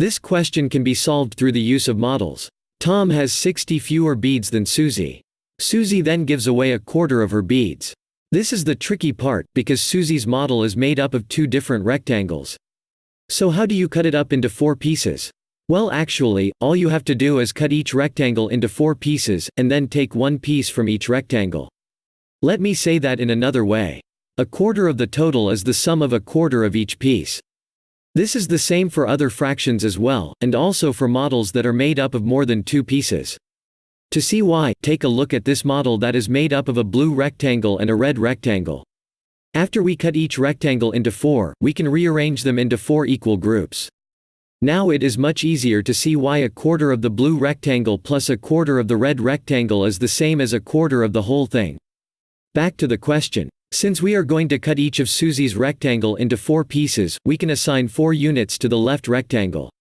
This question can be solved through the use of models. Tom has 60 fewer beads than Susie. Susie then gives away a quarter of her beads. This is the tricky part, because Susie's model is made up of two different rectangles. So how do you cut it up into 4 pieces? Well, actually, all you have to do is cut each rectangle into 4 pieces, and then take one piece from each rectangle. Let me say that in another way. A quarter of the total is the sum of a quarter of each piece. This is the same for other fractions as well, and also for models that are made up of more than 2 pieces. To see why, take a look at this model that is made up of a blue rectangle and a red rectangle. After we cut each rectangle into 4, we can rearrange them into 4 equal groups. Now it is much easier to see why a quarter of the blue rectangle plus a quarter of the red rectangle is the same as a quarter of the whole thing. Back to the question. Since we are going to cut each of Susie's rectangle into 4 pieces, we can assign 4 units to the left rectangle.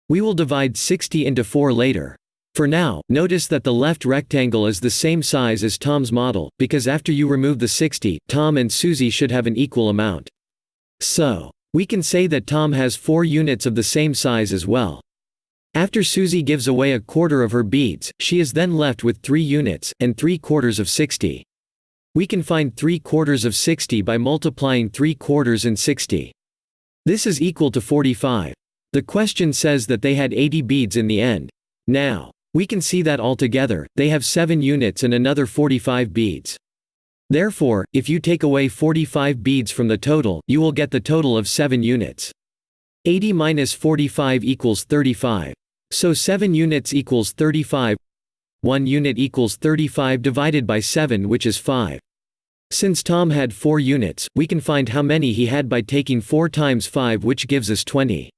We will divide 60 into 4 later. For now, notice that the left rectangle is the same size as Tom's model, because after you remove the 60, Tom and Susie should have an equal amount. So, we can say that Tom has 4 units of the same size as well. After Susie gives away a quarter of her beads, she is then left with 3 units, and 3/4 of 60. We can find 3/4 of 60 by multiplying 3/4 and 60. This is equal to 45. The question says that they had 80 beads in the end. Now, we can see that altogether, they have 7 units and another 45 beads. Therefore, if you take away 45 beads from the total, you will get the total of 7 units. 80 minus 45 equals 35. So 7 units equals 35. 1 unit equals 35 divided by 7, which is 5. Since Tom had 4 units, we can find how many he had by taking 4 times 5, which gives us 20.